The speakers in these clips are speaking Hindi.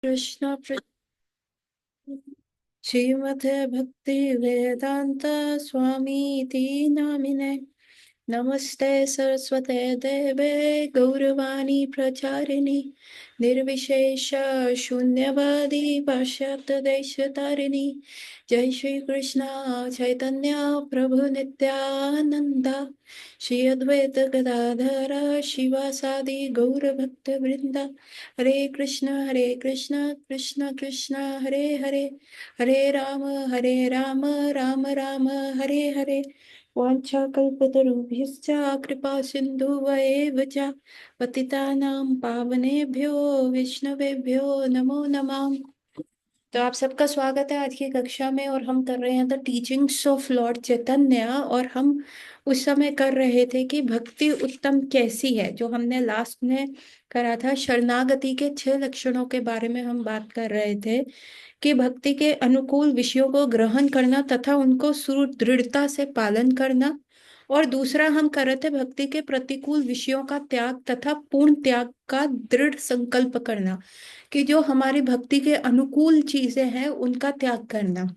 कृष्ण श्रीमते भक्ति वेदांत स्वामीति नामिने नमस्ते सरस्वते देवे गौरवाणी प्रचारिणि निर्विशेष शून्यवादी पाश्चात्य देशतारिणि। जय श्री कृष्ण चैतन्य प्रभु नित्यानंद श्री अद्वैत गदाधर शिवासादि गौर भक्त वृंद। हरे कृष्ण कृष्ण कृष्ण हरे हरे, हरे राम राम राम हरे हरे। वाञ्छाकल्पतरुभ्यश्च कृपा सिन्धुवैव च पतितानां पावनेभ्यो विष्णवेभ्यो नमो नमः। तो आप सबका स्वागत है आज की कक्षा में, और हम कर रहे हैं द टीचिंग्स ऑफ लॉर्ड चैतन्य। और हम उस समय कर रहे थे कि भक्ति उत्तम कैसी है, जो हमने लास्ट में करा था। शरणागति के 6 लक्षणों के बारे में हम बात कर रहे थे कि भक्ति के अनुकूल विषयों को ग्रहण करना तथा उनको सुदृढ़ता से पालन करना। और दूसरा हम कर रहे थे भक्ति के प्रतिकूल विषयों का त्याग तथा पूर्ण त्याग का दृढ़ संकल्प करना, कि जो हमारी भक्ति के अनुकूल चीजें हैं उनका त्याग करना।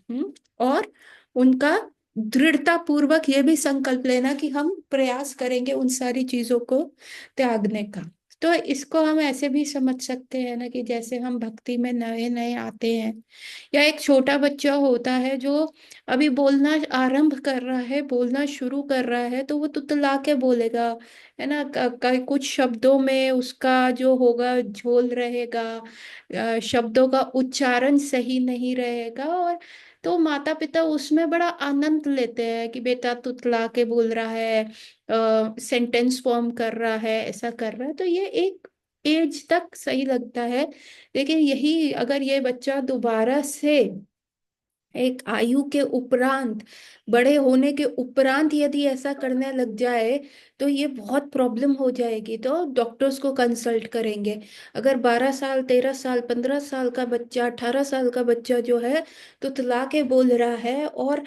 और उनका दृढ़ता पूर्वक ये भी संकल्प लेना कि हम प्रयास करेंगे उन सारी चीजों को त्यागने का। तो इसको हम ऐसे भी समझ सकते हैं ना, कि जैसे हम भक्ति में नए नए आते हैं, या एक छोटा बच्चा होता है जो अभी बोलना आरंभ कर रहा है, बोलना शुरू कर रहा है, तो वो तुतला के बोलेगा, है ना। कुछ शब्दों में उसका जो होगा झोल रहेगा, शब्दों का उच्चारण सही नहीं रहेगा। और तो माता पिता उसमें बड़ा आनंद लेते हैं कि बेटा तुतला के बोल रहा है, सेंटेंस फॉर्म कर रहा है, ऐसा कर रहा है। तो ये एक एज तक सही लगता है, लेकिन यही अगर ये बच्चा दोबारा से एक आयु के उपरांत, बड़े होने के उपरांत यदि ऐसा करने लग जाए, तो ये बहुत प्रॉब्लम हो जाएगी। तो डॉक्टर्स को कंसल्ट करेंगे। अगर 12 साल, 13 साल, 15 साल का बच्चा, 18 साल का बच्चा जो है तुतला के बोल रहा है और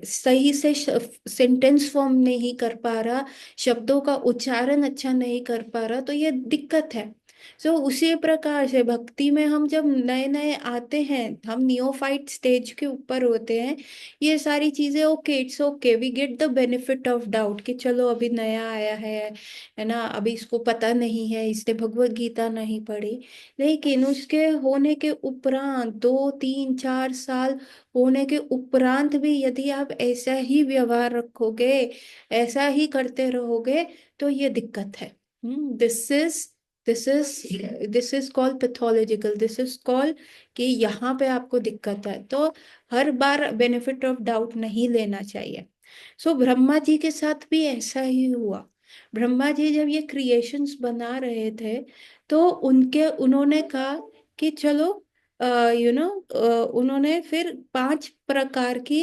सही से सेंटेंस फॉर्म नहीं कर पा रहा, शब्दों का उच्चारण अच्छा नहीं कर पा रहा, तो ये दिक्कत है। सो उसी प्रकार से भक्ति में हम जब नए नए आते हैं, हम नियोफाइट स्टेज के ऊपर होते हैं, ये सारी चीजें okay, it's okay, we get the benefit of doubt कि चलो अभी नया आया है ना, अभी इसको पता नहीं है, इसने भगवत गीता नहीं पढ़ी। लेकिन उसके होने के उपरांत 2 3 4 साल होने के उपरांत भी यदि आप ऐसा ही व्यवहार रखोगे, ऐसा ही करते रहोगे, तो ये दिक्कत है। This is called pathological, this is called कि यहाँ पे आपको दिक्कत है। तो हर बार बेनिफिट ऑफ डाउट नहीं लेना चाहिए। सो ब्रह्मा जी के साथ भी ऐसा ही हुआ। ब्रह्मा जी जब ये क्रिएशंस बना रहे थे, तो उन्होंने कहा कि चलो, उन्होंने फिर 5 प्रकार की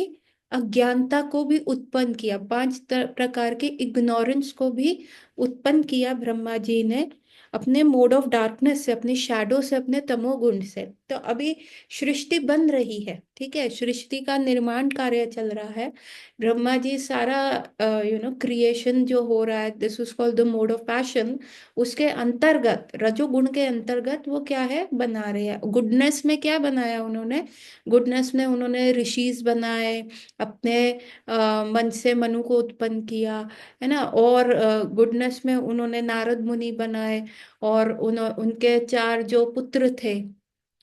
अज्ञानता को भी उत्पन्न किया, 5 प्रकार के इग्नोरेंस को भी उत्पन्न किया ब्रह्मा जी ने, अपने मोड ऑफ डार्कनेस से, अपनी शैडो से, अपने तमोगुण से। तो अभी सृष्टि बन रही है, ठीक है, सृष्टि का निर्माण कार्य चल रहा है। ब्रह्मा जी सारा क्रिएशन जो हो रहा है, this is called the mode of passion. उसके अंतर्गत, रजोगुण के अंतर्गत वो क्या है बना रहे हैं। गुडनेस में क्या बनाया उन्होंने, गुडनेस में उन्होंने ऋषिज बनाए, अपने मन से मनु को उत्पन्न किया, है ना। और गुडनेस में उन्होंने नारद मुनि बनाए, और उनके 4 जो पुत्र थे,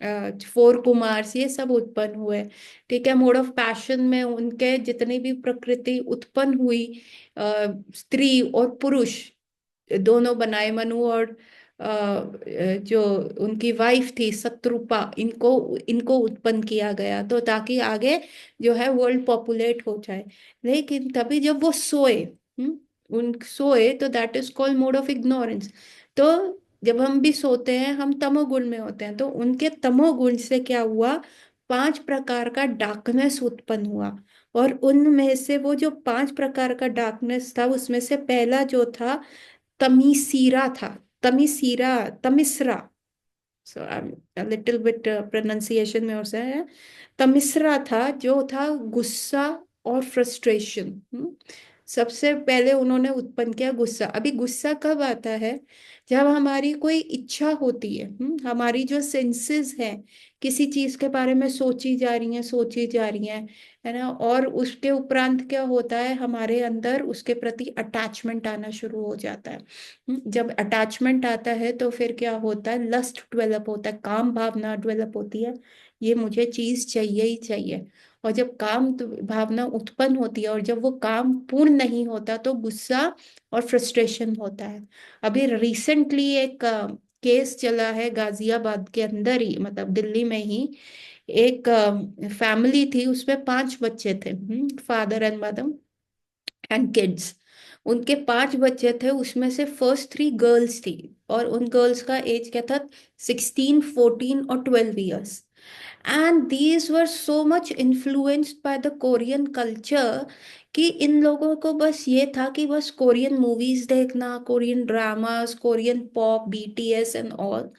4 कुमार, ये सब उत्पन्न हुए। ठीक है। मोड ऑफ पैशन में उनके जितनी भी प्रकृति उत्पन्न हुई, स्त्री और पुरुष दोनों बनाए, मनु और जो उनकी वाइफ थी शत्रुपा, इनको इनको उत्पन्न किया गया, तो ताकि आगे जो है वर्ल्ड पॉपुलेट हो जाए। लेकिन तभी जब वो सोए, उन सोए, तो that is called mode of ignorance. तो जब हम भी सोते हैं, हम तमोगुण में होते हैं, तो उनके तमोगुण से क्या हुआ, 5 प्रकार का डार्कनेस उत्पन्न हुआ। और उनमें से वो जो 5 प्रकार का डार्कनेस था, उसमें से पहला जो था तमीसीरा था। तमीसीरा, तमिश्रा, सो लिटिल बिट प्रोनाउंसिएशन में हो है। तमिश्रा था, जो था गुस्सा और फ्रस्ट्रेशन। सबसे पहले उन्होंने उत्पन्न किया गुस्सा। अभी गुस्सा कब आता है, जब हमारी कोई इच्छा होती है, हमारी जो सेंसेस है किसी चीज के बारे में सोची जा रही हैं, सोची जा रही हैं, है ना, और उसके उपरांत क्या होता है, हमारे अंदर उसके प्रति अटैचमेंट आना शुरू हो जाता है। जब अटैचमेंट आता है तो फिर क्या होता है, लस्ट डेवलप होता है, काम भावना डेवलप होती है, ये मुझे चीज चाहिए ही चाहिए। और जब काम भावना उत्पन्न होती है और जब वो काम पूर्ण नहीं होता तो गुस्सा और फ्रस्ट्रेशन होता है। अभी रिसेंटली एक केस चला है गाजियाबाद के अंदर ही, मतलब दिल्ली में ही। एक फैमिली थी, उसमें 5 बच्चे थे, father and mother and kids. उनके 5 बच्चे थे, उसमें से फर्स्ट 3 गर्ल्स थी। और उन गर्ल्स का एज क्या था, 16, 14 और 12 years. And these were so much influenced by the Korean culture कि इन लोगों को बस ये था कि बस कोरियन मूवीज देखना, Korean dramas, Korean pop, BTS and all.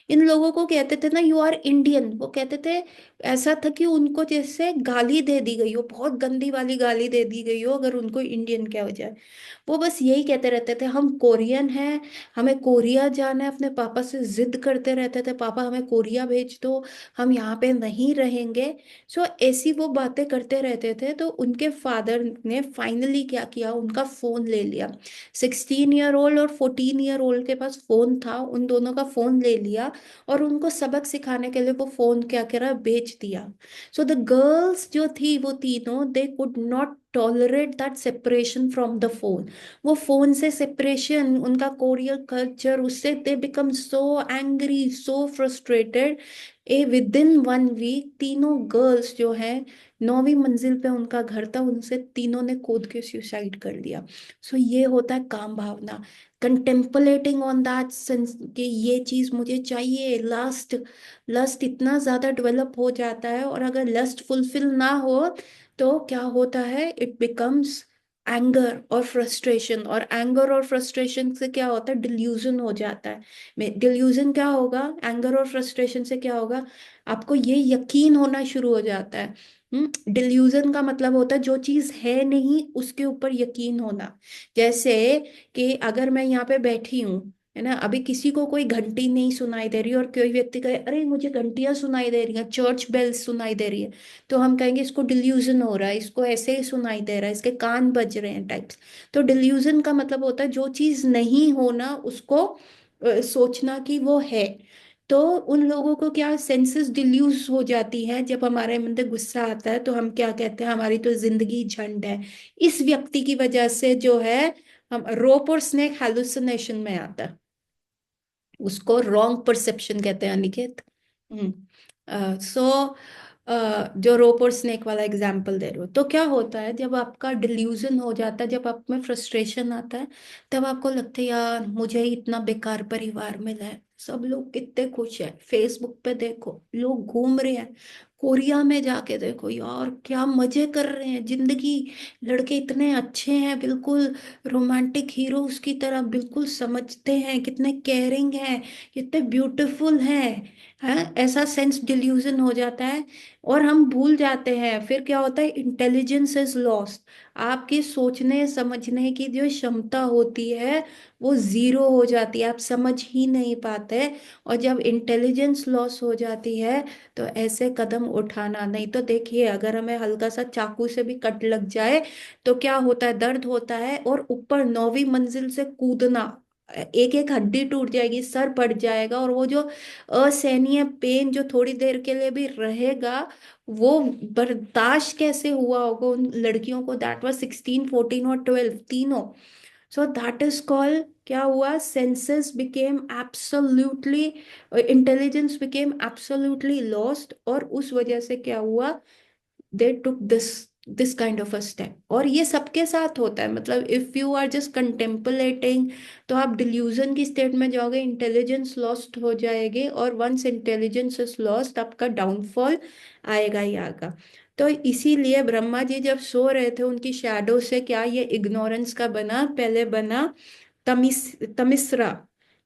इन लोगों को कहते थे ना, यू आर इंडियन, वो कहते थे। ऐसा था कि उनको जैसे गाली दे दी गई हो, बहुत गंदी वाली गाली दे दी गई हो अगर उनको इंडियन क्या हो जाए। वो बस यही कहते रहते थे, हम कोरियन हैं, हमें कोरिया जाना है। अपने पापा से जिद करते रहते थे, पापा हमें कोरिया भेज दो, हम यहाँ पे नहीं रहेंगे। सो ऐसी वो बातें करते रहते थे। तो उनके फादर ने फाइनली क्या किया, उनका फोन ले लिया। 16 ईयर ओल्ड और 14 ईयर ओल्ड के पास फोन था, उन दोनों का फोन ले लिया और उनको सबक सिखाने के लिए वो फोन क्या करा, बेच दिया। सो द गर्ल्स जो थी वो तीनों, they could not tolerate that separation from the phone. वो फोन से सेपरेशन, उनका कोरियर कल्चर, उससे they become so angry, so frustrated. A within 1 week तीनों गर्ल्स जो है, 9वीं मंजिल पे उनका घर था, उनसे तीनों ने कूद के सुसाइड कर लिया। सो ये होता है काम भावना, कंटेम्पलेटिंग ऑन दैट सेंस कि ये चीज मुझे चाहिए। लस्ट, लस्ट इतना ज्यादा डेवलप हो जाता है, और अगर लस्ट फुलफिल ना हो तो क्या होता है, इट बिकम्स एंगर और फ्रस्ट्रेशन। और एंगर और फ्रस्ट्रेशन से क्या होता है, डिल्यूजन हो जाता है। डिल्यूजन क्या होगा, एंगर और फ्रस्ट्रेशन से क्या होगा, आपको ये यकीन होना शुरू हो जाता है। डिल्यूजन का मतलब होता है जो चीज है नहीं उसके ऊपर यकीन होना। जैसे कि अगर मैं यहाँ पे बैठी हूँ, है ना, अभी किसी को कोई घंटी नहीं सुनाई दे रही और कोई व्यक्ति कहे अरे मुझे घंटियां सुनाई दे रही हैं, चर्च बेल्स सुनाई दे रही है, तो हम कहेंगे इसको डिल्यूजन हो रहा है, इसको ऐसे ही सुनाई दे रहा है, इसके कान बज रहे हैं टाइप्स। तो डिल्यूजन का मतलब होता है जो चीज नहीं होना उसको सोचना कि वो है। तो उन लोगों को क्या, सेंसेस डिल्यूज हो जाती है। जब हमारे अंदर गुस्सा आता है तो हम क्या कहते हैं, हमारी तो जिंदगी झंड है, इस व्यक्ति की वजह से जो है। हम रोप और स्नेक हेलुसिनेशन में आता है, उसको रॉन्ग परसेप्शन कहते हैं अनिकेत। सो जो रोप और स्नेक वाला एग्जाम्पल दे रहे हो, तो क्या होता है जब आपका डिल्यूजन हो जाता है, जब आप में फ्रस्ट्रेशन आता है, तब आपको लगता है यार मुझे ही इतना बेकार परिवार मिला है, सब लोग कितने खुश हैं, फेसबुक पे देखो लोग घूम रहे हैं, कोरिया में जाके देखो यार क्या मजे कर रहे हैं जिंदगी, लड़के इतने अच्छे हैं, बिल्कुल रोमांटिक हीरो उसकी तरह, बिल्कुल समझते हैं, कितने केयरिंग हैं, कितने ब्यूटीफुल हैं। ऐसा सेंस डिल्यूजन हो जाता है। और हम भूल जाते हैं, फिर क्या होता है, इंटेलिजेंस इज लॉस्ट। आपकी सोचने समझने की जो क्षमता होती है वो जीरो हो जाती है, आप समझ ही नहीं पाते। और जब इंटेलिजेंस लॉस हो जाती है तो ऐसे कदम उठाना नहीं, तो देखिए अगर हमें हल्का सा चाकू से भी कट लग जाए तो क्या होता है, दर्द होता है। और ऊपर 9वीं मंजिल से कूदना, एक एक हड्डी टूट जाएगी, सर फट जाएगा, और वो जो असहनीय पेन जो थोड़ी देर के लिए भी रहेगा, वो बर्दाश्त कैसे हुआ होगा उन लड़कियों को, दैट वाज 16, 14 और 12 तीनों। सो दैट इज कॉल्ड, क्या हुआ, senses became absolutely, intelligence became absolutely lost. और उस वजह से क्या हुआ, they took this kind of a step. और ये सबके साथ होता है, मतलब if you are just contemplating तो आप डिल्यूजन की स्टेट में जाओगे, इंटेलिजेंस लॉस्ट हो जाएगी, और वंस इंटेलिजेंस इज लॉस्ट आपका डाउनफॉल आएगा ही आएगा। तो इसीलिए ब्रह्मा जी जब सो रहे थे, उनकी शैडो से क्या ये इग्नोरेंस का बना, पहले बना तमिस तमिश्रा,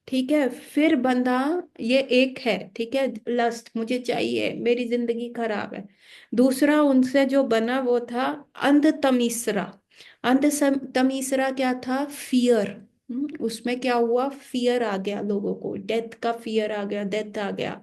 ठीक है, फिर बंधा ये एक है, ठीक है, लस्ट, मुझे चाहिए, मेरी जिंदगी खराब है। दूसरा उनसे जो बना वो था अंध तमीसरा। अंध तमीसरा क्या था, फियर। उसमें क्या हुआ, फियर आ गया लोगों को, डेथ का फियर आ गया, डेथ आ गया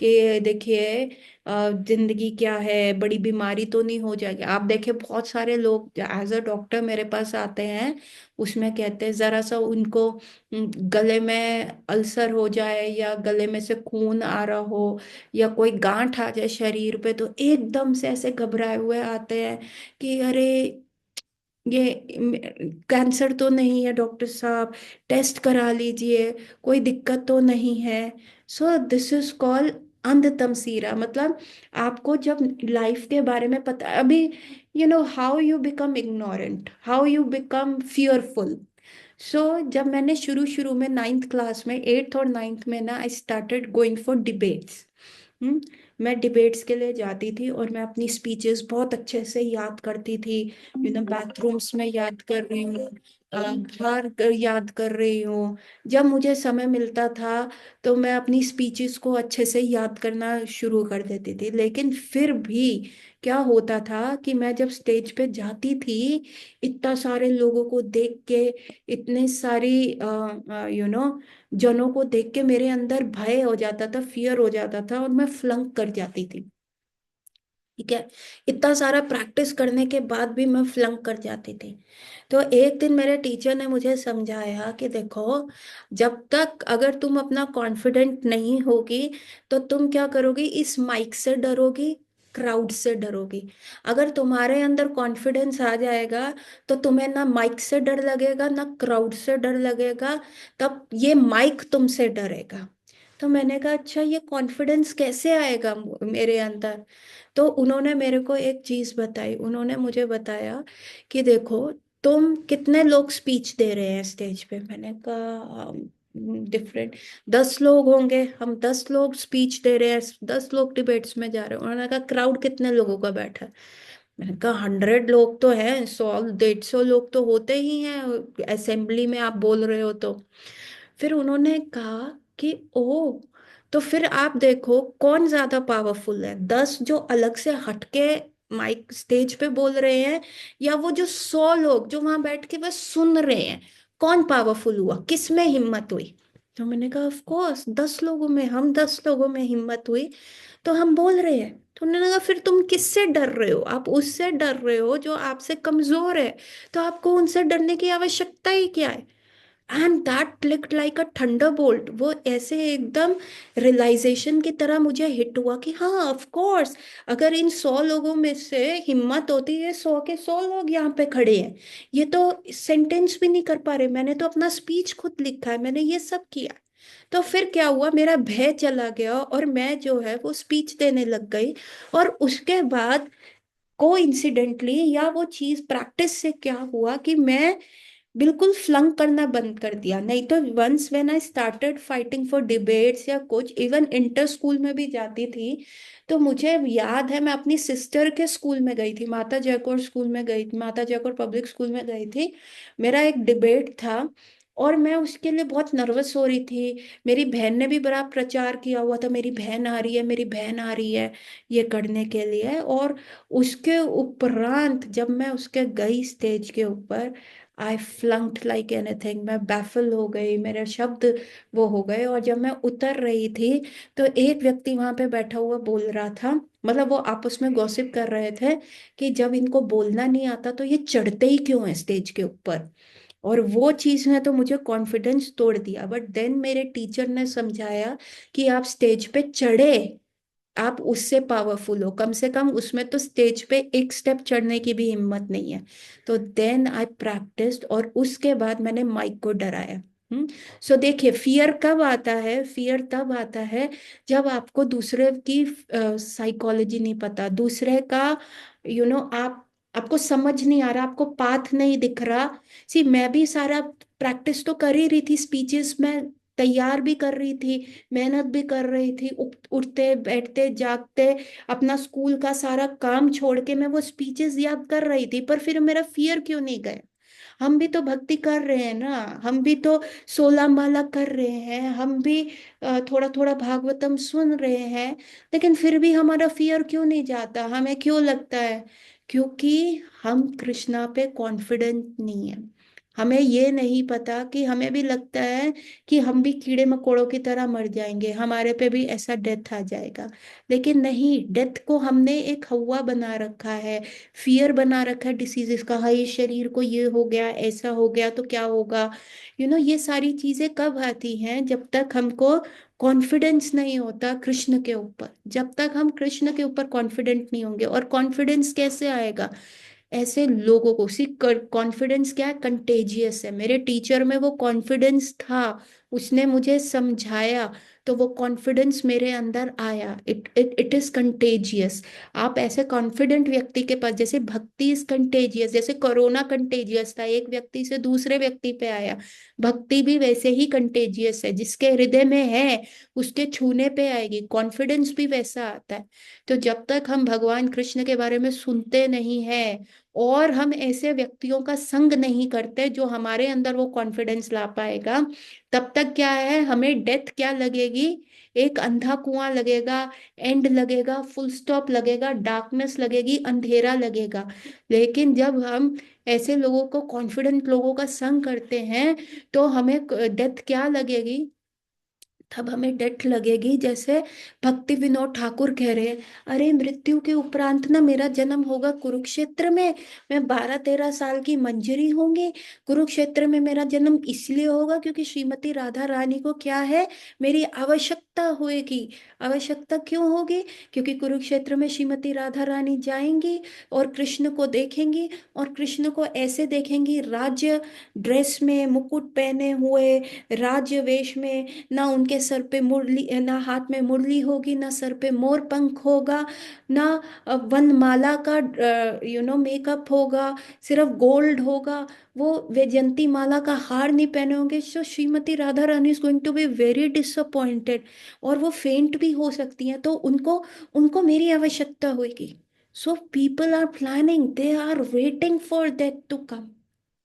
कि देखिए जिंदगी क्या है, बड़ी बीमारी तो नहीं हो जाएगी। आप देखिए बहुत सारे लोग एज अ डॉक्टर मेरे पास आते हैं, उसमें कहते हैं जरा सा उनको गले में अल्सर हो जाए या गले में से खून आ रहा हो या कोई गांठ आ जाए शरीर पे, तो एकदम से ऐसे घबराए हुए आते हैं कि अरे ये कैंसर तो नहीं है डॉक्टर साहब, टेस्ट करा लीजिए, कोई दिक्कत तो नहीं है। सो दिस इज कॉल्ड अंध तमसीरा। मतलब आपको जब लाइफ के बारे में पता, अभी how you become ignorant, how you become fearful. So जब मैंने शुरू शुरू में नाइन्थ क्लास में, एट्थ और नाइन्थ में ना, I started going for debates. Hmm मैं डिबेट्स के लिए जाती थी और मैं अपनी स्पीचेस बहुत अच्छे से याद करती थी। बाथरूम्स में याद कर रही हूँ, याद कर रही हूँ। जब मुझे समय मिलता था तो मैं अपनी स्पीचेस को अच्छे से याद करना शुरू कर देती थी। लेकिन फिर भी क्या होता था कि मैं जब स्टेज पे जाती थी, इतना सारे लोगों को देख के, इतने सारी जनों को देख के मेरे अंदर भय हो जाता था, फियर हो जाता था और मैं फ्लंक कर जाती थी। ठीक है, इतना सारा प्रैक्टिस करने के बाद भी मैं फ्लंक कर जाती थी। तो एक दिन मेरे टीचर ने मुझे समझाया कि देखो, जब तक अगर तुम अपना कॉन्फिडेंट नहीं होगी तो तुम क्या करोगी, इस माइक से डरोगी, क्राउड से डरोगी। अगर तुम्हारे अंदर कॉन्फिडेंस आ जाएगा तो तुम्हें ना माइक से डर लगेगा ना क्राउड से डर लगेगा, तब ये माइक तुमसे डरेगा। तो मैंने कहा अच्छा, ये कॉन्फिडेंस कैसे आएगा मेरे अंदर। तो उन्होंने मेरे को एक चीज बताई, उन्होंने मुझे बताया कि देखो, तुम कितने लोग स्पीच दे रहे हैं स्टेज पे। मैंने कहा डिफरेंट, 10 लोग होंगे, हम 10 लोग स्पीच दे रहे हैं, 10 लोग डिबेट्स में जा रहे हैं। उन्होंने कहा क्राउड कितने लोगों का बैठा है। मैंने कहा 100 लोग तो हैं, 100 150 लोग तो होते ही हैं असेंबली में, आप बोल रहे हो तो। फिर उन्होंने कहा कि ओ, तो फिर आप देखो कौन ज्यादा पावरफुल है, 10 जो अलग से हटके माइक स्टेज पे बोल रहे हैं, या वो जो 100 लोग जो वहां बैठ के बस सुन रहे हैं। कौन पावरफुल हुआ, किस में हिम्मत हुई। तो मैंने कहा ऑफ कोर्स 10 लोगों में, हम 10 लोगों में हिम्मत हुई तो हम बोल रहे हैं। तो उन्होंने कहा फिर तुम किससे डर रहे हो, आप उससे डर रहे हो जो आपसे कमजोर है, तो आपको उनसे डरने की आवश्यकता ही क्या है। And that clicked like a thunder bolt. वो ऐसे एकदम रियलाइजेशन की तरह मुझे हिट हुआ कि हाँ ऑफ कोर्स, अगर इन 100 लोगों में से हिम्मत होती है, 100 के 100 लोग यहाँ पे खड़े हैं, ये तो सेंटेंस भी नहीं कर पा रहे, मैंने तो अपना स्पीच खुद लिखा है, मैंने ये सब किया। तो फिर क्या हुआ, मेरा भय चला गया और मैं जो है वो स्पीच देने लग गई। और उसके बाद को इंसिडेंटली, या वो चीज प्रैक्टिस से क्या हुआ कि मैं बिल्कुल फ्लंक करना बंद कर दिया। नहीं तो once when I started fighting for debates या कुछ, इवन इंटर स्कूल में भी जाती थी, तो मुझे याद है मैं अपनी सिस्टर के स्कूल में गई थी, माता जयकौर स्कूल में गई थी, माता जयकौर पब्लिक स्कूल में गई थी। मेरा एक डिबेट था और मैं उसके लिए बहुत नर्वस हो रही थी। मेरी बहन ने भी बड़ा प्रचार किया हुआ था, मेरी बहन आ रही है, मेरी बहन आ रही है, ये करने के लिए। और उसके उपरांत जब मैं उसके गई स्टेज के ऊपर, आई फ्लंक्ड लाइक एनीथिंग। मैं बैफल हो गई, मेरे शब्द वो हो गए। और जब मैं उतर रही थी तो एक व्यक्ति वहां पे बैठा हुआ बोल रहा था, मतलब वो आपस में गॉसिप कर रहे थे कि जब इनको बोलना नहीं आता तो ये चढ़ते ही क्यों है स्टेज के ऊपर। और वो चीज ने तो मुझे कॉन्फिडेंस तोड़ दिया। बट देन मेरे टीचर ने समझाया कि आप स्टेज पे चढ़े, आप उससे पावरफुल हो, कम से कम उसमें तो स्टेज पे एक स्टेप चढ़ने की भी हिम्मत नहीं है। तो देन आई प्रैक्टिस्ड और उसके बाद मैंने माइक को डराया। सो देखिए, फियर कब आता है, फियर तब आता है जब आपको दूसरे की साइकोलॉजी नहीं पता, दूसरे का आप, आपको समझ नहीं आ रहा, आपको पाथ नहीं दिख रहा। सी मैं भी सारा प्रैक्टिस तो कर ही रही थी, स्पीचेस में तैयार भी कर रही थी, मेहनत भी कर रही थी, उठते बैठते जागते अपना स्कूल का सारा काम छोड़ के मैं वो स्पीचेस याद कर रही थी। पर फिर मेरा फियर क्यों नहीं गया। हम भी तो भक्ति कर रहे हैं ना, हम भी तो 16 माला कर रहे हैं, हम भी थोड़ा थोड़ा भागवतम सुन रहे हैं। लेकिन फिर भी हमारा फियर क्यों नहीं जाता, हमें क्यों लगता है, क्योंकि हम कृष्णा पे कॉन्फिडेंट नहीं है। हमें ये नहीं पता कि हमें भी लगता है कि हम भी कीड़े मकोड़ों की तरह मर जाएंगे, हमारे पे भी ऐसा डेथ आ जाएगा। लेकिन नहीं, डेथ को हमने एक हवा बना रखा है, फियर बना रखा है डिसीजेस का। हाय, शरीर को ये हो गया, ऐसा हो गया तो क्या होगा। ये सारी चीजें कब आती हैं? जब तक हमको कॉन्फिडेंस नहीं होता कृष्ण के ऊपर। जब तक हम कृष्ण के ऊपर कॉन्फिडेंट नहीं होंगे। और कॉन्फिडेंस कैसे आएगा? ऐसे लोगों को सी कॉन्फिडेंस क्या है, कंटेजियस है। मेरे टीचर में वो कॉन्फिडेंस था, उसने मुझे समझाया, तो वो कॉन्फिडेंस मेरे अंदर आया। It it it is contagious. आप ऐसे कॉन्फिडेंट व्यक्ति के पास, जैसे भक्ति इज कंटेजियस, जैसे कोरोना कंटेजियस था, एक व्यक्ति से दूसरे व्यक्ति पे आया, भक्ति भी वैसे ही कंटेजियस है। जिसके हृदय में है उसके छूने पे आएगी। कॉन्फिडेंस भी वैसा आता है। तो जब तक हम भगवान कृष्ण के बारे में सुनते नहीं हैं और हम ऐसे व्यक्तियों का संग नहीं करते जो हमारे अंदर वो कॉन्फिडेंस ला पाएगा, तब तक क्या है, हमें डेथ क्या लगेगी? एक अंधा कुआं लगेगा, एंड लगेगा, फुल स्टॉप लगेगा, डार्कनेस लगेगी, अंधेरा लगेगा। लेकिन जब हम ऐसे लोगों को, कॉन्फिडेंट लोगों का संग करते हैं, तो हमें डेथ क्या लगेगी? तब हमें डट लगेगी, जैसे भक्ति विनोद ठाकुर कह रहे हैं, अरे मृत्यु के उपरांत ना मेरा जन्म होगा कुरुक्षेत्र में। मैं 12-13 साल की मंजरी होंगी। कुरुक्षेत्र में मेरा जन्म इसलिए होगा क्योंकि श्रीमती राधा रानी को क्या है, मेरी आवश्यकता होएगी। आवश्यकता क्यों होगी? क्योंकि कुरुक्षेत्र में श्रीमती राधा रानी जाएंगी और कृष्ण को देखेंगी, और कृष्ण को ऐसे देखेंगी, राज्य ड्रेस में, मुकुट पहने हुए, राज्य वेश में। ना उनके सर पे मुरली, ना हाथ में मुरली होगी, ना सर पे मोर पंख होगा, ना वनमाला का मेकअप होगा, सिर्फ गोल्ड होगा। वो वैजयंती माला का हार नहीं पहने होंगे। So Shrimati Radha Rani is going to be very disappointed, और वो फेंट भी हो सकती हैं। तो उनको उनको मेरी आवश्यकता होगी। So people are planning, they are waiting for that to come,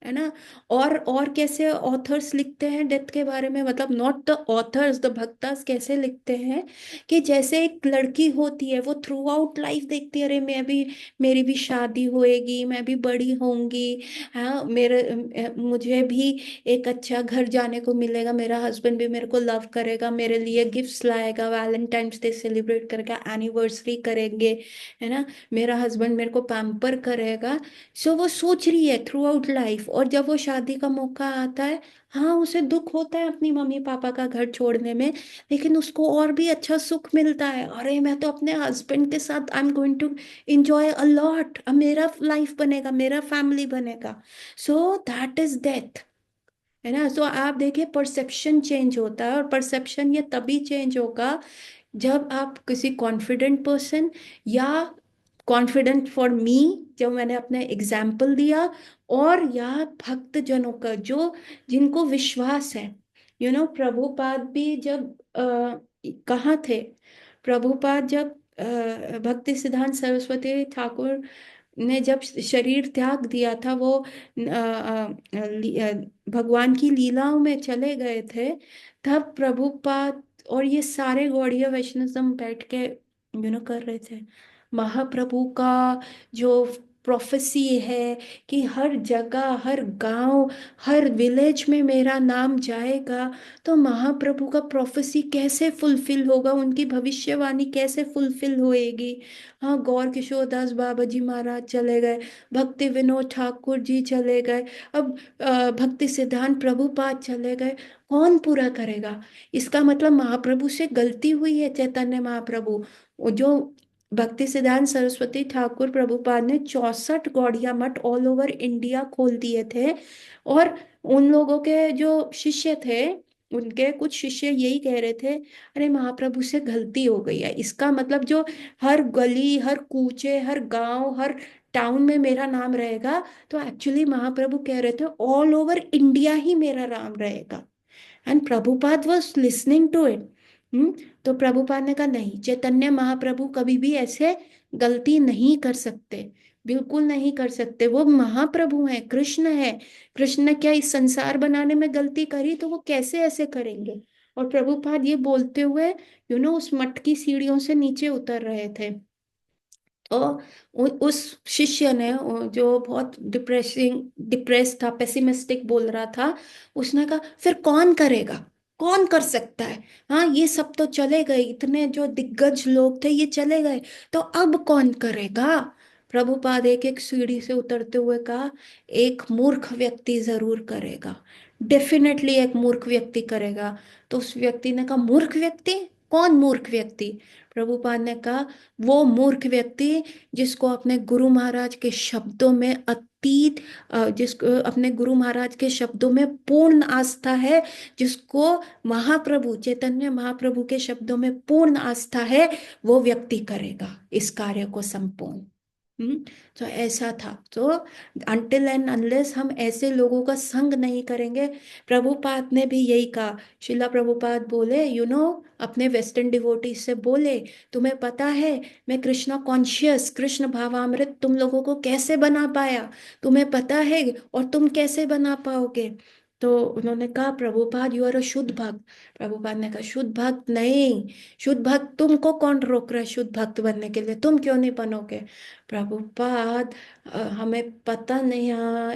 है ना। और कैसे ऑथर्स लिखते हैं डेथ के बारे में, मतलब not the author's, the bhaktas कैसे लिखते हैं कि जैसे एक लड़की होती है, वो थ्रू आउट लाइफ देखती है, अरे मैं भी, मेरी भी शादी होएगी, मैं भी बड़ी होंगी, हाँ मेरे मुझे भी एक अच्छा घर जाने को मिलेगा, मेरा हस्बैंड भी मेरे को लव करेगा, मेरे लिए गिफ्ट्स लाएगा, वैलेंटाइंस डे सेलिब्रेट करेगा, एनिवर्सरी करेंगे, है ना, मेरा हस्बैंड मेरे को पैम्पर करेगा। सो वो सोच रही है थ्रू आउट लाइफ, और जब वो शादी का मौका आता है, हाँ उसे दुख होता है अपनी मम्मी पापा का घर छोड़ने में, लेकिन उसको और भी अच्छा सुख मिलता है। अरे मैं तो अपने हस्बैंड के साथ I am going to enjoy a lot, अब मेरा लाइफ बनेगा, मेरा फैमिली बनेगा। सो दैट इज डेथ, है ना। सो आप देखिए, परसेप्शन चेंज होता है, और परसेप्शन ये तभी चेंज होगा जब आप किसी कॉन्फिडेंट पर्सन, या कॉन्फिडेंट फॉर मी, जब मैंने अपने एग्जाम्पल दिया, और या भक्त जनों का, जो जिनको विश्वास है। प्रभुपाद भी जब कहाँ थे, प्रभुपाद जब भक्ति सिद्धांत सरस्वती ठाकुर ने जब शरीर त्याग दिया था, वो भगवान की लीलाओं में चले गए थे, तब प्रभुपाद और ये सारे गौड़ीय वैष्णव बैठ के कर रहे थे। महाप्रभु का जो प्रोफेसी है कि हर जगह, हर गांव, हर विलेज में मेरा नाम जाएगा, तो महाप्रभु का प्रोफेसी कैसे फुलफिल होगा, उनकी भविष्यवाणी कैसे फुलफिल होएगी। हाँ, गौर किशोर दास बाबा जी महाराज चले गए, भक्ति विनोद ठाकुर जी चले गए, अब भक्ति सिद्धांत प्रभुपाद चले गए, कौन पूरा करेगा? इसका मतलब महाप्रभु से गलती हुई है। चैतन्य महाप्रभु, वो जो भक्ति सिद्धांत सरस्वती ठाकुर प्रभुपाद ने 64 गौड़िया मठ ऑल ओवर इंडिया खोल दिए थे, और उन लोगों के जो शिष्य थे, उनके कुछ शिष्य यही कह रहे थे, अरे महाप्रभु से गलती हो गई है। इसका मतलब जो हर गली, हर कूचे, हर गांव, हर टाउन में मेरा नाम रहेगा, तो एक्चुअली महाप्रभु कह रहे थे ऑल ओवर इंडिया ही मेरा नाम रहेगा। And Prabhupada was listening to it. तो प्रभुपाद ने कहा नहीं, चैतन्य महाप्रभु कभी भी ऐसे गलती नहीं कर सकते, बिल्कुल नहीं कर सकते। वो महाप्रभु हैं, कृष्ण है। कृष्ण ने क्या इस संसार बनाने में गलती करी, तो वो कैसे ऐसे करेंगे? और प्रभुपाद ये बोलते हुए उस मठ की सीढ़ियों से नीचे उतर रहे थे। तो उस शिष्य ने, जो बहुत डिप्रेस था, पेसिमिस्टिक बोल रहा था, उसने कहा फिर कौन करेगा, कौन कर सकता है। हाँ, ये सब तो चले गए, इतने जो दिग्गज लोग थे ये चले गए, तो अब कौन करेगा। प्रभुपाद एक एक सीढ़ी से उतरते हुए कहा, एक मूर्ख व्यक्ति जरूर करेगा, डेफिनेटली एक मूर्ख व्यक्ति करेगा। तो उस व्यक्ति ने कहा, मूर्ख व्यक्ति, कौन मूर्ख व्यक्ति। प्रभुपाद ने कहा, वो मूर्ख व्यक्ति जिसको अपने गुरु महाराज के शब्दों में अतीत, जिसको अपने गुरु महाराज के शब्दों में पूर्ण आस्था है, जिसको महाप्रभु चैतन्य महाप्रभु के शब्दों में पूर्ण आस्था है, वो व्यक्ति करेगा इस कार्य को संपूर्ण। हम्म। तो ऐसा था। तो अनटिल एंड अनलेस हम ऐसे लोगों का संग नहीं करेंगे, प्रभुपाद ने भी यही कहा। शिला प्रभुपाद बोले, अपने वेस्टर्न डिवोटीज से बोले, तुम्हें पता है मैं कृष्णा कॉन्शियस, कृष्ण भावामृत तुम लोगों को कैसे बना पाया, तुम्हें पता है, और तुम कैसे बना पाओगे। तो उन्होंने कहा, प्रभुपाद यू आर अ शुद्ध भक्त। प्रभुपाद ने कहा, शुद्ध भक्त नहीं, शुद्ध भक्त तुमको कौन रोक रहा है शुद्ध भक्त बनने के लिए, तुम क्यों नहीं बनोगे। प्रभुपाद, हमें पता नहीं,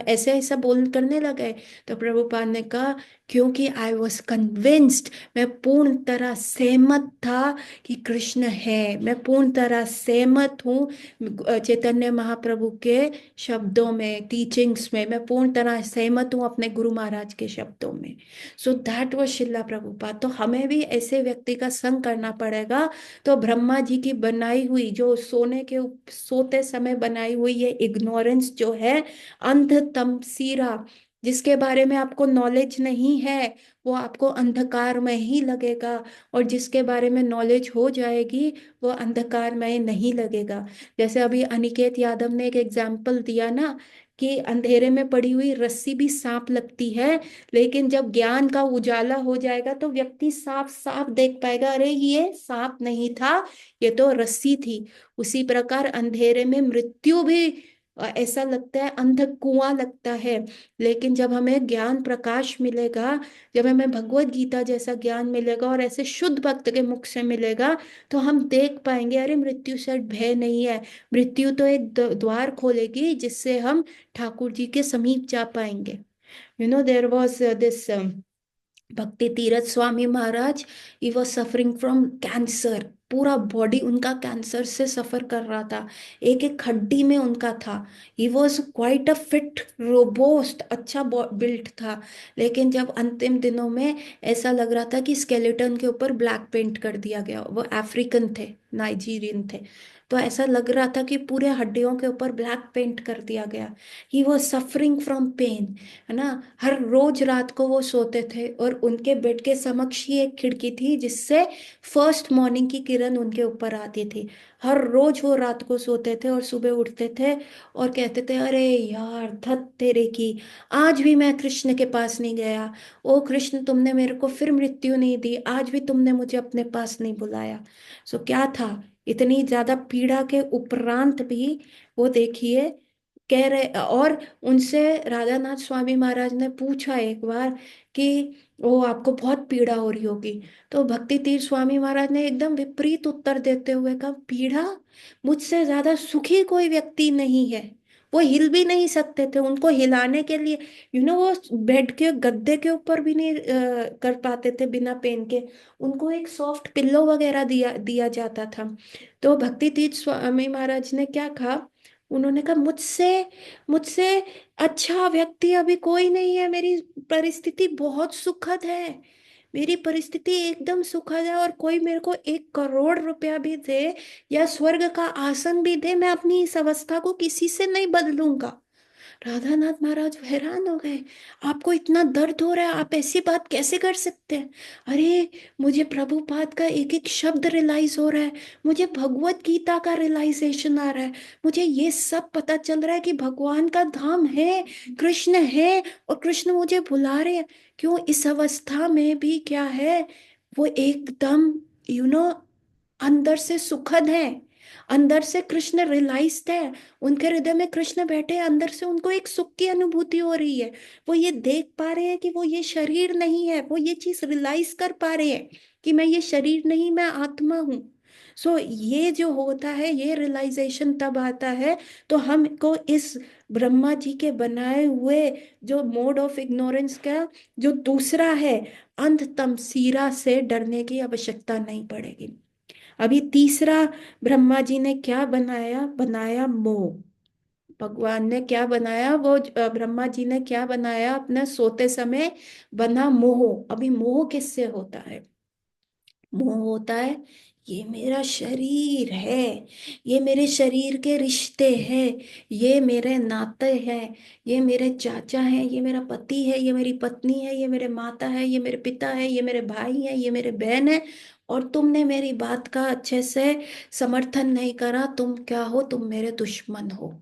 ऐसे ऐसा बोल करने लगे। तो प्रभुपाद ने कहा, क्योंकि आई वॉज कन्विंस्ड, मैं पूर्ण तरह सहमत था कि कृष्ण है, मैं पूर्ण तरह सहमत हूँ चैतन्य महाप्रभु के शब्दों में, टीचिंग्स में, मैं पूर्ण तरह सहमत हूँ अपने गुरु महाराज के शब्दों में। सो दैट वाज शिला प्रभुपाद। तो हमें भी ऐसे व्यक्ति का संग करना पड़ेगा। तो ब्रह्मा जी की बनाई हुई, जो सोते समय बनाई हुई ये इग्नोरेंस जो है, अंध तमसीरा, जिसके बारे में आपको नॉलेज नहीं है, वो आपको अंधकार में ही लगेगा, और जिसके बारे में नॉलेज हो जाएगी वो अंधकार में नहीं लगेगा। जैसे अभी अनिकेत यादव ने एक एग्जाम्पल दिया ना, कि अंधेरे में पड़ी हुई रस्सी भी सांप लगती है, लेकिन जब ज्ञान का उजाला हो जाएगा तो व्यक्ति साफ साफ देख पाएगा, अरे ये सांप नहीं था, ये तो रस्सी थी। उसी प्रकार अंधेरे में मृत्यु भी ऐसा लगता है, अंध कुआं लगता है, लेकिन जब हमें ज्ञान प्रकाश मिलेगा, जब हमें भगवत गीता जैसा ज्ञान मिलेगा और ऐसे शुद्ध भक्त के मुख से मिलेगा, तो हम देख पाएंगे, अरे मृत्यु से भय नहीं है, मृत्यु तो एक द्वार खोलेगी जिससे हम ठाकुर जी के समीप जा पाएंगे। देर was this Bhakti Tirtha Swami Maharaj, he was suffering from cancer, पूरा बॉडी उनका कैंसर से सफर कर रहा था, एक एक हड्डी में उनका था। He was quite a fit robust, अच्छा बिल्ट था, लेकिन जब अंतिम दिनों में ऐसा लग रहा था कि स्केलेटन के ऊपर ब्लैक पेंट कर दिया गया, वो अफ्रीकन थे, नाइजीरियन थे, तो ऐसा लग रहा था कि पूरे हड्डियों के ऊपर ब्लैक पेंट कर दिया गया। He was suffering from pain, है ना। हर रोज रात को वो सोते थे, और उनके बेड के समक्ष ही एक खिड़की थी जिससे फर्स्ट मॉर्निंग की किरण उनके ऊपर आती थी। हर रोज वो रात को सोते थे और सुबह उठते थे और कहते थे, अरे यार धत तेरे की, आज भी मैं कृष्ण के पास नहीं गया, ओ कृष्ण तुमने मेरे को फिर मृत्यु नहीं दी, आज भी तुमने मुझे अपने पास नहीं बुलाया। सो क्या था, इतनी ज्यादा पीड़ा के उपरांत भी वो देखिए कह रहे। और उनसे राधानाथ स्वामी महाराज ने पूछा एक बार कि वो आपको बहुत पीड़ा हो रही होगी, तो भक्ति तीर्थ स्वामी महाराज ने एकदम विपरीत उत्तर देते हुए कहा, पीड़ा, मुझसे ज्यादा सुखी कोई व्यक्ति नहीं है। वो हिल भी नहीं सकते थे, उनको हिलाने के लिए वो बेड के गद्दे के ऊपर भी नहीं कर पाते थे बिना पेन के, उनको एक सॉफ्ट पिल्लो वगैरह दिया दिया जाता था। तो भक्ति तीर्थ स्वामी महाराज ने क्या कहा, उन्होंने कहा, मुझसे मुझसे अच्छा व्यक्ति अभी कोई नहीं है, मेरी परिस्थिति बहुत सुखद है, मेरी परिस्थिति एकदम सुखद है, और कोई मेरे को 1 करोड़ रुपया भी दे या स्वर्ग का आसन भी दे, मैं अपनी इस अवस्था को किसी से नहीं बदलूंगा। राधानाथ महाराज हैरान हो गए, आपको इतना दर्द हो रहा है, आप ऐसी बात कैसे कर सकते हैं। अरे, मुझे प्रभुपाद का एक एक शब्द रियलाइज हो रहा है, मुझे भगवत गीता का रियलाइजेशन आ रहा है, मुझे ये सब पता चल रहा है कि भगवान का धाम है, कृष्ण है, और कृष्ण मुझे बुला रहे हैं। क्यों, इस अवस्था में भी क्या है, वो एकदम यू नो अंदर से सुखद है, अंदर से कृष्ण रियलाइज्ड है, उनके हृदय में कृष्ण बैठे हैं, अंदर से उनको एक सुख की अनुभूति हो रही है, वो ये देख पा रहे हैं कि वो ये शरीर नहीं है, वो ये चीज रियलाइज कर पा रहे हैं कि मैं ये शरीर नहीं, मैं आत्मा हूँ। सो ये जो होता है, ये रियलाइजेशन तब आता है, तो हमको इस ब्रह्मा जी के बनाए हुए जो मोड ऑफ इग्नोरेंस का जो दूसरा है, अंध तमसीरा से डरने की आवश्यकता नहीं पड़ेगी। अभी तीसरा ब्रह्मा जी ने क्या बनाया? बनाया मोह। भगवान ने क्या बनाया? वो ब्रह्मा जी ने क्या बनाया अपने सोते समय? बना मोह। अभी मोह किससे होता है? मोह होता है, ये मेरा शरीर है, ये मेरे शरीर के रिश्ते हैं, ये मेरे नाते हैं, ये मेरे चाचा हैं, ये मेरा पति है, ये मेरी पत्नी है, ये मेरे माता है, ये मेरे पिता है, ये मेरे भाई है, ये मेरे बहन है। और तुमने मेरी बात का अच्छे से समर्थन नहीं करा, तुम क्या हो? तुम मेरे दुश्मन हो।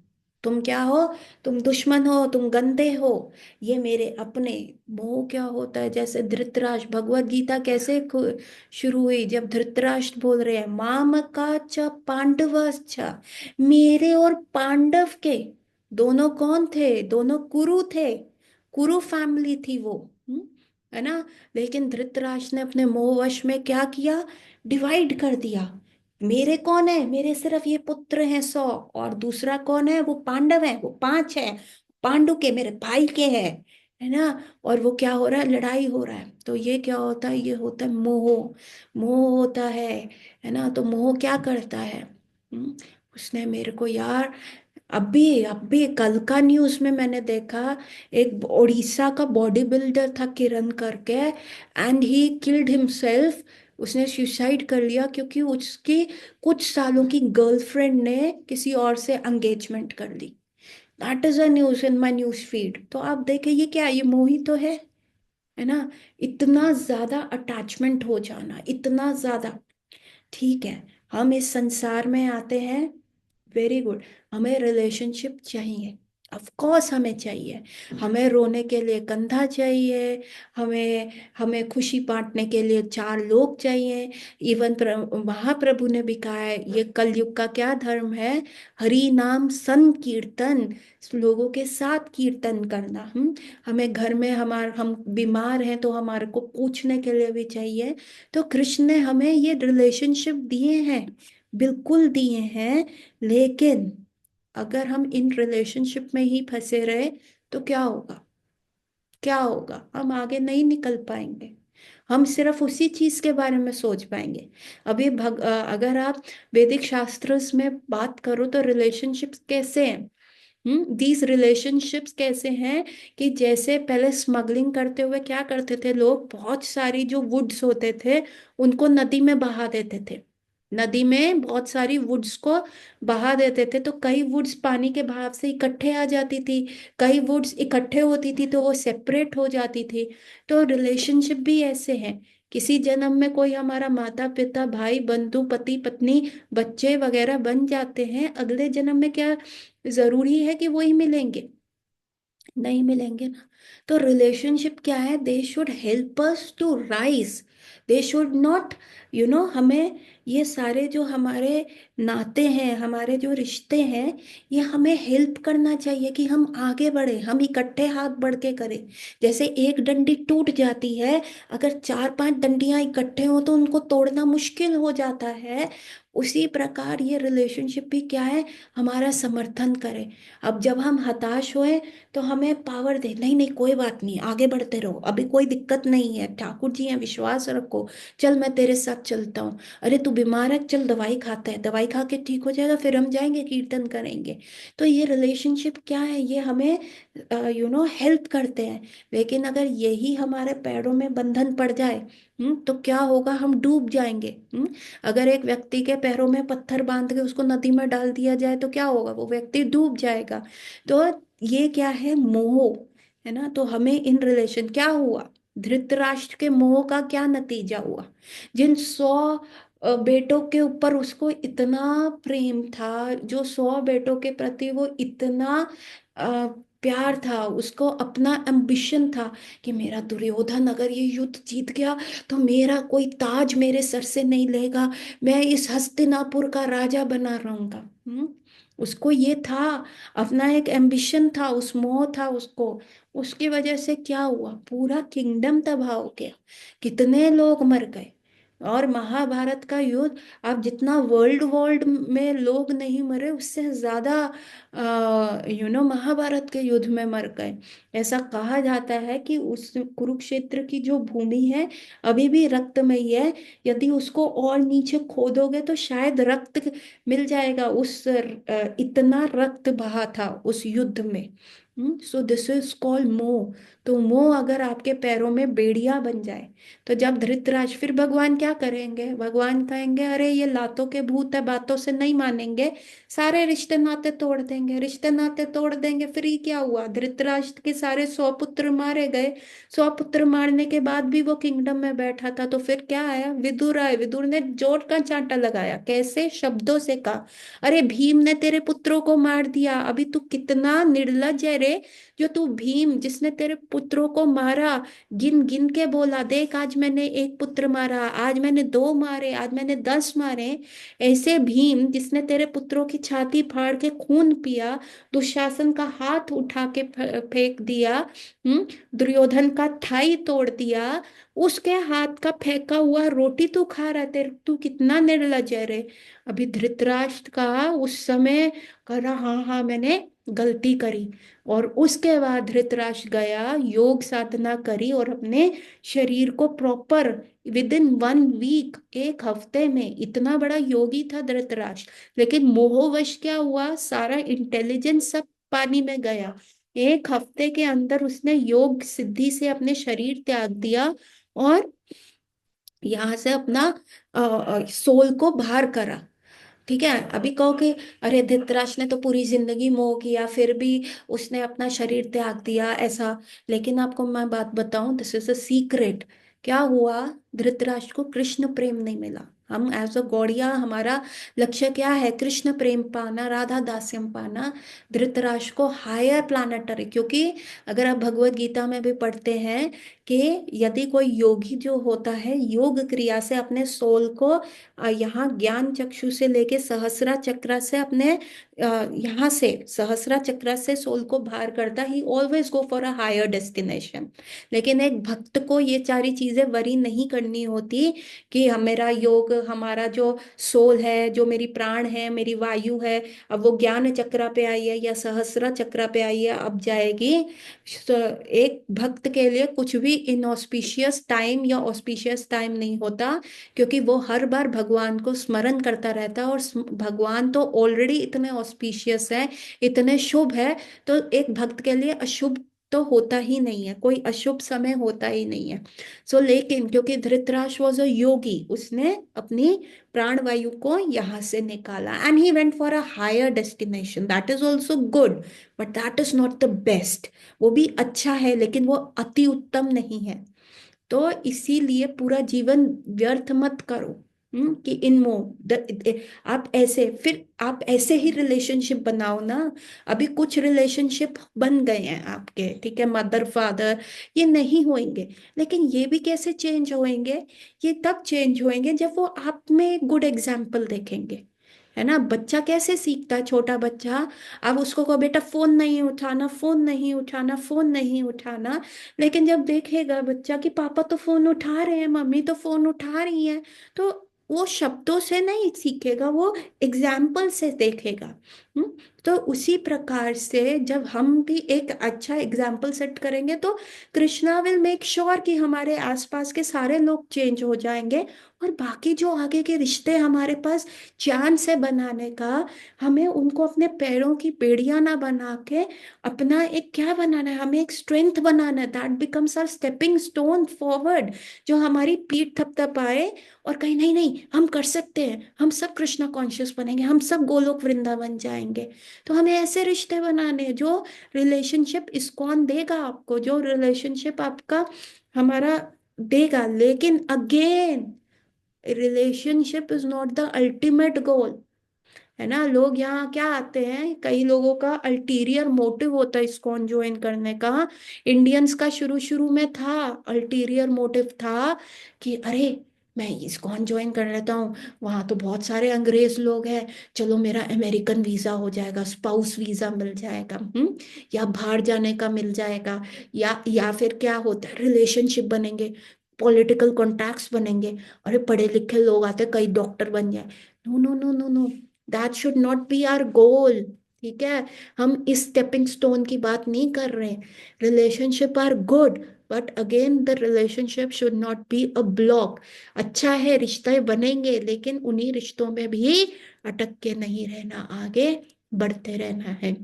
तुम क्या हो? तुम दुश्मन हो, तुम गंदे हो, ये मेरे अपने। मोह क्या होता है? जैसे धृतराष्ट्र, भगवत गीता कैसे शुरू हुई? जब धृतराष्ट्र बोल रहे हैं माम का च पांडवश्च, मेरे और पांडव के, दोनों कौन थे? दोनों कुरु थे, कुरु फैमिली थी वो। है ना? लेकिन धृतराष्ट्र ने अपने मोहवश में क्या किया? डिवाइड कर दिया। मेरे कौन है? मेरे सिर्फ ये पुत्र हैं 100, और दूसरा कौन है? वो पांडव है, वो 5 है, पांडु के, मेरे भाई के हैं। है ना? और वो क्या हो रहा है? लड़ाई हो रहा है। तो ये क्या होता है? ये होता है मोह। मोह होता है ना? तो मोह क्या करता है? उसने मेरे को यार, अभी कल का न्यूज़ में मैंने देखा, एक उड़ीसा का बॉडी बिल्डर था किरण करके, एंड ही किल्ड हिमसेल्फ। उसने सुसाइड कर लिया क्योंकि उसकी कुछ सालों की गर्लफ्रेंड ने किसी और से एंगेजमेंट कर ली। That is a news in my news feed. तो आप देखें, ये क्या है? ये मोही तो है ना? इतना ज्यादा अटैचमेंट हो जाना, इतना ज्यादा। ठीक है, हम इस संसार में आते हैं, वेरी गुड, हमें रिलेशनशिप चाहिए, ऑफ कोर्स हमें चाहिए। हमें रोने के लिए कंधा चाहिए, हमें हमें खुशी बांटने के लिए 4 लोग चाहिए। इवन महाप्रभु ने भी कहा है, ये कलयुग का क्या धर्म है? हरि नाम संकीर्तन, लोगों के साथ कीर्तन करना। हमें घर में, हम बीमार हैं तो हमारे को पूछने के लिए भी चाहिए। तो कृष्ण ने हमें ये रिलेशनशिप दिए हैं, बिल्कुल दिए हैं। लेकिन अगर हम इन रिलेशनशिप में ही फंसे रहे तो क्या होगा? क्या होगा? हम आगे नहीं निकल पाएंगे, हम सिर्फ उसी चीज के बारे में सोच पाएंगे। अभी अगर आप वैदिक शास्त्र में बात करो तो रिलेशनशिप्स कैसे हैं? दीज रिलेशनशिप्स कैसे हैं? कि जैसे पहले स्मगलिंग करते हुए क्या करते थे लोग? बहुत सारी जो वुड्स होते थे उनको नदी में बहा देते थे। नदी में बहुत सारी वुड्स को बहा देते थे, तो कई वुड्स पानी के बहाव से इकट्ठे आ जाती थी, कई वुड्स इकट्ठे होती थी तो वो सेपरेट हो जाती थी। तो रिलेशनशिप भी ऐसे है। किसी जन्म में कोई हमारा माता पिता भाई बंधु पति पत्नी बच्चे वगैरह बन जाते हैं, अगले जन्म में क्या जरूरी है कि वही मिलेंगे? नहीं मिलेंगे ना। तो रिलेशनशिप क्या है? They should help us to rise, they should not, हमें ये सारे जो हमारे नाते हैं, हमारे जो रिश्ते हैं, ये हमें हेल्प करना चाहिए कि हम आगे बढ़े, हम इकट्ठे हाथ बढ़ के करें। जैसे एक डंडी टूट जाती है, अगर 4-5 डंडियां इकट्ठे हो तो उनको तोड़ना मुश्किल हो जाता है। उसी प्रकार ये रिलेशनशिप भी क्या है? हमारा समर्थन करे। अब जब हम हताश होए तो हमें पावर दे, नहीं नहीं कोई बात नहीं, आगे बढ़ते रहो, अभी कोई दिक्कत नहीं है, ठाकुर जी हैं, विश्वास रखो, चल मैं तेरे साथ चलता हूँ। अरे तू बीमार है, चल दवाई खाता है, दवाई खा के ठीक हो जाएगा, फिर हम जाएंगे कीर्तन करेंगे। तो ये रिलेशनशिप क्या है? ये हमें हेल्प करते हैं। लेकिन अगर यही हमारे पैरों में बंधन पड़ जाए, तो क्या होगा? हम डूब जाएंगे। अगर एक व्यक्ति के पैरों में पत्थर बांध के उसको नदी में डाल दिया जाए तो क्या होगा? वो व्यक्ति डूब जाएगा। तो ये क्या है? मोह। है ना? तो हमें इन रिलेशन क्या हुआ? धृतराष्ट्र के मोह का क्या नतीजा हुआ? जिन 100 बेटों के ऊपर उसको इतना प्रेम था, जो 100 बेटों के प्रति वो इतना अ, प्यार था, उसको अपना एम्बिशन था कि मेरा दुर्योधन अगर ये युद्ध जीत गया तो मेरा कोई ताज मेरे सर से नहीं लेगा, मैं इस हस्तिनापुर का राजा बना रहूंगा। उसको ये था, अपना एक एम्बिशन था, उस मोह था उसको। उसकी वजह से क्या हुआ? पूरा किंगडम तबाह हो गया, कितने लोग मर गए। और महाभारत का युद्ध, आप जितना वर्ल्ड वर्ल्ड में लोग नहीं मरे उससे ज्यादा महाभारत के युद्ध में मर गए। ऐसा कहा जाता है कि उस कुरुक्षेत्र की जो भूमि है अभी भी रक्तमयी है। यदि उसको और नीचे खोदोगे तो शायद रक्त मिल जाएगा। इतना रक्त बहा था उस युद्ध में। सो दिस इज कॉल्ड मोह। तो मोह अगर आपके पैरों में बेड़ियां बन जाए, तो जब धृतराष्ट्र, फिर भगवान क्या करेंगे? भगवान कहेंगे अरे ये लातों के भूत है, बातों से नहीं मानेंगे, सारे रिश्ते नाते तोड़ देंगे। रिश्ते नाते तोड़ देंगे, फिर ये क्या हुआ? धृतराष्ट्र के सारे 100 पुत्र मारे गए। 100 पुत्र मारने के बाद भी वो किंगडम में बैठा था। तो फिर क्या आया? विदुर आए। विदुर ने जोर का चांटा लगाया, कैसे? शब्दों से कहा, अरे भीम ने तेरे पुत्रों को मार दिया, अभी तू कितना निर्लज है रे, जो तू भीम जिसने तेरे पुत्रों को मारा, गिन गिन के बोला, देख आज मैंने एक पुत्र मारा, आज मैंने दो मारे, आज मैंने 10 मारे। ऐसे भीम जिसने तेरे पुत्रों की छाती फाड़ के खून पिया, दुशासन का हाथ उठा के फेंक दिया, दुर्योधन का थाई तोड़ दिया, उसके हाथ का फेंका हुआ रोटी तू खा रहा है, तेरे तू कितना निर्लज है रे। अभी धृतराष्ट्र का उस समय करा, हाँ हाँ मैंने गलती करी। और उसके बाद धृतराष्ट्र गया, योग साधना करी और अपने शरीर को प्रॉपर विद इन 1 वीक, 1 हफ्ते में, इतना बड़ा योगी था धृतराष्ट्र। लेकिन मोहवश क्या हुआ? सारा इंटेलिजेंस सब पानी में गया। 1 हफ्ते के अंदर उसने योग सिद्धि से अपने शरीर त्याग दिया और यहाँ से अपना सोल को बाहर करा। ठीक है, अभी कहो कि अरे धृतराष्ट्र ने तो पूरी जिंदगी मोह किया, फिर भी उसने अपना शरीर त्याग दिया ऐसा। लेकिन आपको मैं बात बताऊं, दिस इज अ सीक्रेट। क्या हुआ? धृतराष्ट्र को कृष्ण प्रेम नहीं मिला। हम एज अ गौड़िया, हमारा लक्ष्य क्या है? कृष्ण प्रेम पाना, राधा दास्यम पाना। धृतराष्ट्र को हायर प्लानेटरी, क्योंकि अगर आप भगवत गीता में भी पढ़ते हैं कि यदि कोई योगी जो होता है, योग क्रिया से अपने सोल को यहाँ ज्ञान चक्षु से लेके सहस्रा चक्र से अपने यहाँ से सहस्रा चक्र से सोल को बाहर करता, he always go for a higher destination. लेकिन एक भक्त को ये सारी चीजें वरी नहीं करनी होती कि मेरा योग, हमारा जो सोल है, जो मेरी प्राण है, मेरी वायु है, अब वो ज्ञान चक्र पे आई है या सहस्रा चक्र पे आई है, अब जाएगी। एक भक्त के लिए कुछ भी इनऑस्पिशियस टाइम या ऑस्पिशियस टाइम नहीं होता, क्योंकि वो हर बार भगवान को स्मरण करता रहता है। और भगवान तो ऑलरेडी इतने ऑस्पिशियस है, इतने शुभ है। तो एक भक्त के लिए अशुभ तो होता ही नहीं है, कोई अशुभ समय होता ही नहीं है। लेकिन क्योंकि धृतराष्ट्र वॉज अ योगी, उसने अपनी प्राण वायु को यहाँ से निकाला and he went for a higher destination. That is also good, but that is not the best. वो भी अच्छा है लेकिन वो अति उत्तम नहीं है। तो इसीलिए पूरा जीवन व्यर्थ मत करो। कि आप ऐसे, फिर आप ऐसे ही रिलेशनशिप बनाओ ना। अभी कुछ रिलेशनशिप बन गए हैं आपके, ठीक है, मदर फादर, ये नहीं होंगे। लेकिन ये भी कैसे चेंज होंगे? ये तब चेंज होंगे जब वो आप में एक गुड एग्जाम्पल देखेंगे। है ना? बच्चा कैसे सीखता है? छोटा बच्चा, अब उसको कहो बेटा फोन नहीं उठाना, फोन नहीं उठाना, फोन नहीं उठाना। लेकिन जब देखेगा बच्चा कि पापा तो फोन उठा रहे हैं, मम्मी तो फोन उठा रही हैं, तो वो शब्दों से नहीं सीखेगा, वो एग्जाम्पल से देखेगा। हम्म। तो उसी प्रकार से जब हम भी एक अच्छा एग्जाम्पल सेट करेंगे, तो कृष्णा विल मेक श्योर कि हमारे आसपास के सारे लोग चेंज हो जाएंगे। और बाकी जो आगे के रिश्ते हमारे पास चांद से बनाने का, हमें उनको अपने पैरों की बेड़ियां ना बना के अपना एक क्या बनाना है? हमें एक स्ट्रेंथ बनाना है, that becomes our stepping stone forward, जो हमारी पीठ थपथपाए और कहीं नहीं नहीं हम कर सकते हैं, हम सब कृष्णा कॉन्शियस बनेंगे, हम सब गोलोक वृंदावन जाएंगे। तो हमें ऐसे रिश्ते बनाने हैं जो रिलेशनशिप इस्कॉन देगा आपको, जो रिलेशनशिप आपका हमारा देगा। लेकिन again, relationship is not the ultimate goal. है ना? लोग यहाँ क्या आते हैं, कई लोगों का अल्टीरियर मोटिव होता है इस्कॉन ज्वाइन करने का। इंडियंस का शुरू शुरू में था, अल्टीरियर मोटिव था कि अरे मैं इस्कॉन ज्वाइन कर लेता हूँ, वहां तो बहुत सारे अंग्रेज लोग हैं, चलो मेरा अमेरिकन वीजा हो जाएगा, स्पाउस वीजा मिल जाएगा, या बाहर जाने का मिल जाएगा। या फिर क्या होता है, रिलेशनशिप बनेंगे। पॉलिटिकल कॉन्टैक्ट्स बनेंगे, अरे पढ़े लिखे लोग आते कई डॉक्टर बन जाए। No no no no no, that should not be our goal. ठीक है, हम इस स्टेपिंग स्टोन की बात नहीं कर रहे हैं। Relationship are good, but again the relationship should not be a block. अच्छा है रिश्ते बनेंगे, लेकिन उन्हीं रिश्तों में भी अटक के नहीं रहना, आगे बढ़ते रहना है।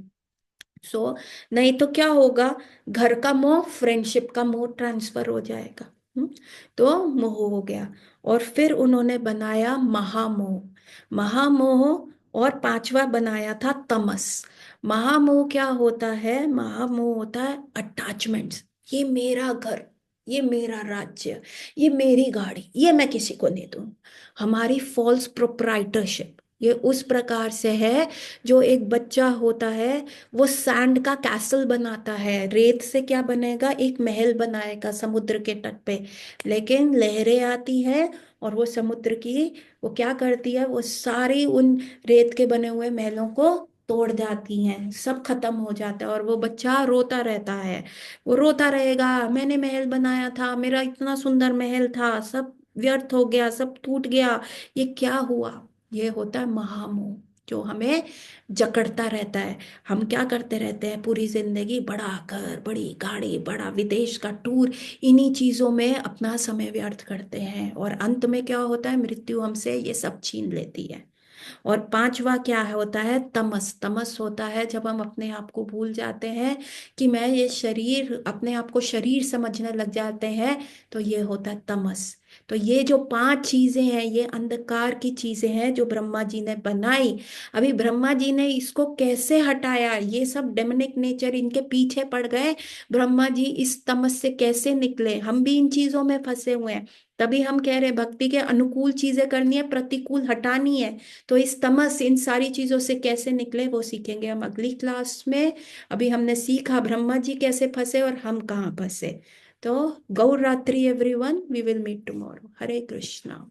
नहीं तो क्या होगा, घर का मोह फ्रेंडशिप का मोह ट्रांसफर हो जाएगा। हम्म, तो मोह हो गया। और फिर उन्होंने बनाया महामोह। महामोह, और पांचवा बनाया था तमस। महामोह क्या होता है, महामोह होता है अटैचमेंट्स। ये मेरा घर, ये मेरा राज्य, ये मेरी गाड़ी, ये मैं किसी को नहीं दूं। हमारी फॉल्स प्रोप्राइटरशिप, ये उस प्रकार से है जो एक बच्चा होता है, वो सैंड का कैसल बनाता है। रेत से क्या बनेगा, एक महल बनाएगा समुद्र के तट पे। लेकिन लहरें आती है और वो समुद्र की, वो क्या करती है, वो सारी उन रेत के बने हुए महलों को तोड़ जाती हैं, सब खत्म हो जाता है। और वो बच्चा रोता रहता है, वो रोता रहेगा, मैंने महल बनाया था, मेरा इतना सुंदर महल था, सब व्यर्थ हो गया, सब टूट गया, ये क्या हुआ। ये होता है महामोह, जो हमें जकड़ता रहता है। हम क्या करते रहते हैं पूरी जिंदगी, बड़ा घर, बड़ी गाड़ी, बड़ा विदेश का टूर, इन्हीं चीजों में अपना समय व्यर्थ करते हैं, और अंत में क्या होता है, मृत्यु हमसे ये सब छीन लेती है। और पांचवा क्या है, होता है तमस। तमस होता है जब हम अपने आप को भूल जाते हैं कि मैं ये शरीर, अपने आप को शरीर समझने लग जाते हैं, तो ये होता है तमस। तो ये जो पांच चीजें हैं, ये अंधकार की चीजें हैं जो ब्रह्मा जी ने बनाई। अभी ब्रह्मा जी ने इसको कैसे हटाया, ये सब डेमनिक नेचर इनके पीछे पड़ गए, ब्रह्मा जी इस तमस से कैसे निकले। हम भी इन चीजों में फंसे हुए हैं, तभी हम कह रहे हैं भक्ति के अनुकूल चीजें करनी है, प्रतिकूल हटानी है। तो इस तमस, इन सारी चीजों से कैसे निकले, वो सीखेंगे हम अगली क्लास में। अभी हमने सीखा ब्रह्मा जी कैसे फंसे और हम कहाँ फंसे। तो गौर रात्रि everyone, we will meet tomorrow. Hare Krishna.